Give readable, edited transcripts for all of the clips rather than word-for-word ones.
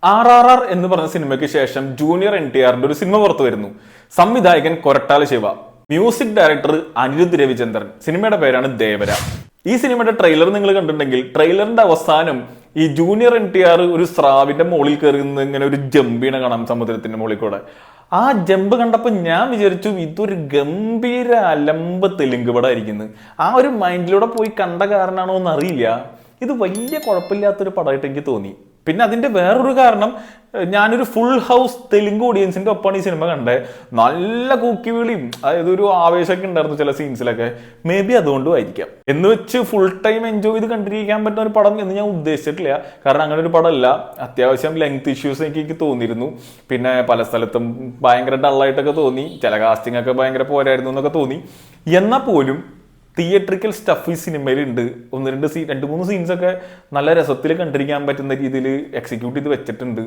RRR എന്ന് പറഞ്ഞ സിനിമയ്ക്ക് ശേഷം ജൂനിയർ NTRന്റെ ഒരു സിനിമ പുറത്തു വരുന്നു. സംവിധായകൻ കൊരട്ടാല ശിവ, മ്യൂസിക് ഡയറക്ടർ അനിരുദ്ധ് രവിചന്ദ്രൻ. സിനിമയുടെ പേരാണ് ദേവര. ഈ സിനിമയുടെ ട്രെയിലർ നിങ്ങൾ കണ്ടിട്ടുണ്ടെങ്കിൽ ട്രെയിലറിന്റെ അവസാനം ഈ ജൂനിയർ NTR ഒരു സ്രാവിന്റെ മുകളിൽ കയറുന്ന ഇങ്ങനെ ഒരു ജമ്പീണ കാണാം സമുദ്രത്തിന്റെ മുകളിൽ കൂടെ. ആ ജമ്പ് കണ്ടപ്പോൾ ഞാൻ വിചാരിച്ചു ഇതൊരു ഗംഭീര അലമ്പ് തെലുങ്ക് പടം ആയിരിക്കുന്നു. ആ ഒരു മൈൻഡിലൂടെ പോയി കണ്ട കാരണമാണോ എന്നറിയില്ല, ഇത് വലിയ കുഴപ്പമില്ലാത്തൊരു പടമായിട്ട് എനിക്ക് തോന്നി. പിന്നെ അതിന്റെ വേറൊരു കാരണം, ഞാനൊരു ഫുൾ ഹൗസ് തെലുങ്ക് ഓഡിയൻസിന്റെ ഒപ്പമാണ് ഈ സിനിമ കണ്ടത്. നല്ല കൂക്കി വിളിയും അതായത് ഒരു ആവേശമൊക്കെ ഉണ്ടായിരുന്നു ചില സീൻസിലൊക്കെ. മേ ബി അതുകൊണ്ടും ആയിരിക്കാം. എന്ന് വെച്ച് ഫുൾ ടൈം എൻജോയ് ചെയ്ത് കണ്ടിരിക്കാൻ പറ്റുന്ന ഒരു പടം എന്ന് ഞാൻ ഉദ്ദേശിച്ചിട്ടില്ല. കാരണം അങ്ങനെ ഒരു പടമല്ല. അത്യാവശ്യം ലെങ്ത് ഇഷ്യൂസ് എനിക്ക് തോന്നിയിരുന്നു. പിന്നെ പല സ്ഥലത്തും ഭയങ്കര ഡള്ളായിട്ടൊക്കെ തോന്നി. ചില കാസ്റ്റിംഗ് ഒക്കെ ഭയങ്കര പോരായിരുന്നു എന്നൊക്കെ തോന്നി. എന്നാൽ പോലും തിയേറ്ററിക്കൽ സ്റ്റഫ് ഈ സിനിമയിലുണ്ട്. രണ്ട് മൂന്ന് സീൻസ് ഒക്കെ നല്ല രസത്തിൽ കണ്ടിരിക്കാൻ പറ്റുന്ന രീതിയിൽ എക്സിക്യൂട്ട് ചെയ്ത് വെച്ചിട്ടുണ്ട്.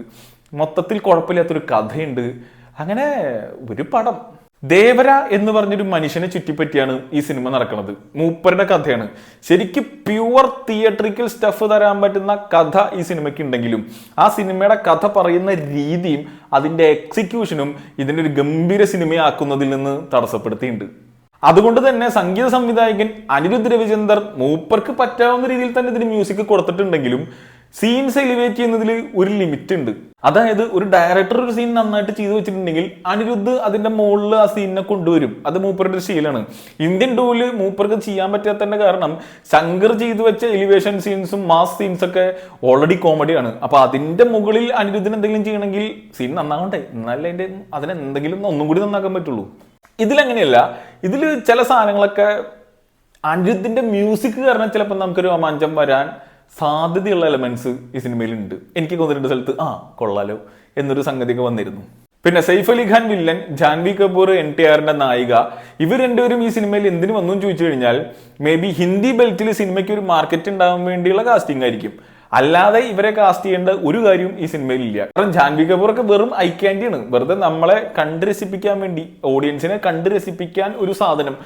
മൊത്തത്തിൽ കുഴപ്പമില്ലാത്തൊരു കഥയുണ്ട്. അങ്ങനെ ഒരു പടം. ദേവര എന്ന് പറഞ്ഞൊരു മനുഷ്യനെ ചുറ്റിപ്പറ്റിയാണ് ഈ സിനിമ നടക്കുന്നത്. മൂപ്പരുടെ കഥയാണ്. ശരിക്കും പ്യുവർ തിയേറ്ററിക്കൽ സ്റ്റഫ് തരാൻ പറ്റുന്ന കഥ ഈ സിനിമയ്ക്ക് ഉണ്ടെങ്കിലും ആ സിനിമയുടെ കഥ പറയുന്ന രീതിയും അതിന്റെ എക്സിക്യൂഷനും ഇതിന്റെ ഒരു ഗംഭീര സിനിമയാക്കുന്നതിൽ നിന്ന് തടസ്സപ്പെടുത്തിയിട്ടുണ്ട്. അതുകൊണ്ട് തന്നെ സംഗീത സംവിധായകൻ അനിരുദ്ധ് രവിചന്ദർ മൂപ്പർക്ക് പറ്റാവുന്ന രീതിയിൽ തന്നെ ഇതിന് മ്യൂസിക് കൊടുത്തിട്ടുണ്ടെങ്കിലും സീൻസ് എലിവേറ്റ് ചെയ്യുന്നതിൽ ഒരു ലിമിറ്റ് ഉണ്ട്. അതായത് ഒരു ഡയറക്ടർ ഒരു സീൻ നന്നായിട്ട് ചെയ്തു വെച്ചിട്ടുണ്ടെങ്കിൽ അനിരുദ്ധ് അതിന്റെ മുകളിൽ ആ സീനിനെ കൊണ്ടുവരും. അത് മൂപ്പരുടെ ഒരു ശീലമാണ്. ഇന്ത്യൻ ടൂവില് മൂപ്പർക്ക് ചെയ്യാൻ പറ്റാത്തതിന്റെ കാരണം ശങ്കർ ചെയ്തു വെച്ച എലിവേഷൻ സീൻസും മാസ് സീൻസ് ഒക്കെ ഓൾറെഡി കോമഡിയാണ്. അപ്പൊ അതിന്റെ മുകളിൽ അനിരുദ്ധിന് എന്തെങ്കിലും ചെയ്യണമെങ്കിൽ സീൻ നന്നാവണ്ടേ, എന്നാലേ അതിനെന്തെങ്കിലും ഒന്നും കൂടി നന്നാക്കാൻ പറ്റുള്ളൂ. ഇതിലങ്ങനെയല്ല. ഇതിൽ ചില സാധനങ്ങളൊക്കെ അനിരുദ്ധിന്റെ മ്യൂസിക് കാരണം ചിലപ്പോൾ നമുക്കൊരു രോമാഞ്ചം വരാൻ സാധ്യതയുള്ള എലമെന്റ്സ് ഈ സിനിമയിലുണ്ട്. എനിക്ക് തോന്നിയിട്ട് സ്ഥലത്ത് കൊള്ളാലോ എന്നൊരു സംഗതിയൊക്കെ വന്നിരുന്നു. പിന്നെ സൈഫ് അലി ഖാൻ വില്ലൻ, ജാൻവി കപൂർ NTRന്റെ നായിക, ഇവർ രണ്ടുപേരും ഈ സിനിമയിൽ എന്തിനു വന്നു ചോദിച്ചു കഴിഞ്ഞാൽ മേ ബി ഹിന്ദി ബെൽറ്റിൽ സിനിമയ്ക്ക് ഒരു മാർക്കറ്റ് ഉണ്ടാവാൻ വേണ്ടിയുള്ള കാസ്റ്റിംഗ് ആയിരിക്കും. അല്ലാതെ ഇവരെ കാസ്റ്റ് ചെയ്യേണ്ട ഒരു കാര്യവും ഈ സിനിമയിൽ ഇല്ല. കാരണം ജാൻവി കപൂർ ഒക്കെ വെറും ഐ ക്യാൻഡിയാണ്. വെറുതെ നമ്മളെ കണ്ട് രസിപ്പിക്കാൻ വേണ്ടി, ഓഡിയൻസിനെ കണ്ട് രസിപ്പിക്കാൻ ഒരു സാധനം.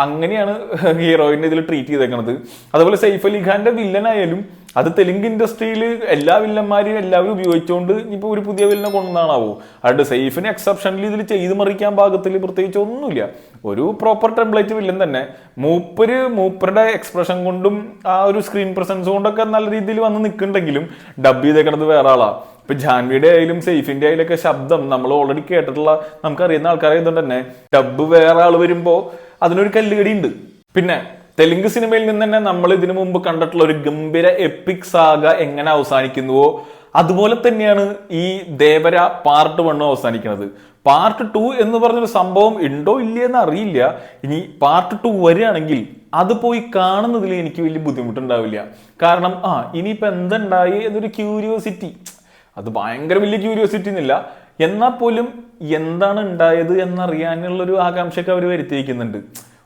അങ്ങനെയാണ് ഹീറോയിനെ ഇതിൽ ട്രീറ്റ് ചെയ്തേക്കണത്. അതുപോലെ സൈഫ് അലി ഖാന്റെ വില്ലനായാലും അത് തെലുങ്ക് ഇൻഡസ്ട്രിയിൽ എല്ലാ വില്ലന്മാരെയും എല്ലാവരും ഉപയോഗിച്ചുകൊണ്ട് ഇപ്പോൾ ഒരു പുതിയ വില്ലനെ കൊണ്ടുവന്നാണാവോ. അതുകൊണ്ട് സൈഫിന് എക്സെപ്ഷനിൽ ഇതിൽ ചെയ്ത് മറിക്കാൻ പാകത്തിൽ പ്രത്യേകിച്ച് ഒന്നുമില്ല. ഒരു പ്രോപ്പർ ടെംപ്ലേറ്റ് വില്ലൻ തന്നെ. മൂപ്പരുടെ എക്സ്പ്രഷൻ കൊണ്ടും ആ ഒരു സ്ക്രീൻ പ്രസൻസ് കൊണ്ടൊക്കെ നല്ല രീതിയിൽ വന്ന് നിൽക്കുന്നുണ്ടെങ്കിലും ഡബ് ചെയ്തേക്കണത് വേറെ ആളാ. ഇപ്പൊ ജാൻവിയുടെ ആയാലും സൈഫിന്റെ ആയാലൊക്കെ ശബ്ദം നമ്മൾ ഓൾറെഡി കേട്ടിട്ടുള്ള നമുക്കറിയുന്ന ആൾക്കാരായതുകൊണ്ട് തന്നെ ഡബ് വേറെ ആൾ വരുമ്പോ അതിനൊരു കല്ലുകടി ഉണ്ട്. പിന്നെ തെലുങ്ക് സിനിമയിൽ നിന്ന് തന്നെ നമ്മൾ ഇതിനു മുമ്പ് കണ്ടിട്ടുള്ള ഒരു ഗംഭീര എപ്പിക് സാഗ എങ്ങനെ അവസാനിക്കുന്നുവോ അതുപോലെ തന്നെയാണ് ഈ ദേവര പാർട്ട് 1 അവസാനിക്കുന്നത്. പാർട്ട് 2 എന്ന് പറഞ്ഞൊരു സംഭവം ഉണ്ടോ ഇല്ലയെന്ന് അറിയില്ല. ഇനി പാർട്ട് 2 വരികയാണെങ്കിൽ അത് പോയി കാണുന്നതിൽ എനിക്ക് വലിയ ബുദ്ധിമുട്ടുണ്ടാവില്ല. കാരണം ഇനിയിപ്പോ എന്തുണ്ടായി എന്നൊരു ക്യൂരിയോസിറ്റി, അത് ഭയങ്കര വലിയ ക്യൂരിയോസിറ്റി എന്നില്ല, എന്നാൽ പോലും എന്താണ് ഉണ്ടായത് എന്നറിയാനുള്ളൊരു ആകാംക്ഷയൊക്കെ അവർ വരുത്തിയിരിക്കുന്നുണ്ട്.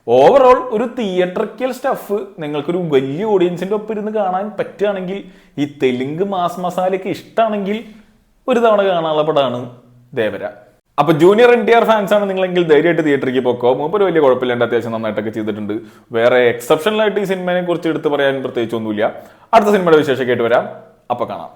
ഓവറോൾ ഒരു തിയേറ്ററിക്കൽ സ്റ്റഫ് നിങ്ങൾക്കൊരു വലിയ ഓഡിയൻസിന്റെ ഒപ്പം ഇരുന്ന് കാണാൻ പറ്റുകയാണെങ്കിൽ, ഈ തെലുങ്ക് മാസ് മസാലയൊക്കെ ഇഷ്ടമാണെങ്കിൽ ഒരു തവണ കാണാനുള്ള പടമാണ് ദേവര. അപ്പൊ ജൂനിയർ NTR ഫാൻസ് ആണ് നിങ്ങളെങ്കിൽ ധൈര്യമായിട്ട് തിയേറ്ററിലേക്ക് പോക്കോ. മൂപ്പര് വലിയ കുഴപ്പമില്ലാണ്ട് അത്യാവശ്യം നന്നായിട്ടൊക്കെ ചെയ്തിട്ടുണ്ട്. വേറെ എക്സെപ്ഷണലായിട്ട് ഈ സിനിമയെ കുറിച്ച് എടുത്ത് പറയാൻ പ്രത്യേകിച്ച് ഒന്നുമില്ല. അടുത്ത സിനിമയുടെ വിശേഷമൊക്കെ ആയിട്ട് വരാം. അപ്പൊ കാണാം.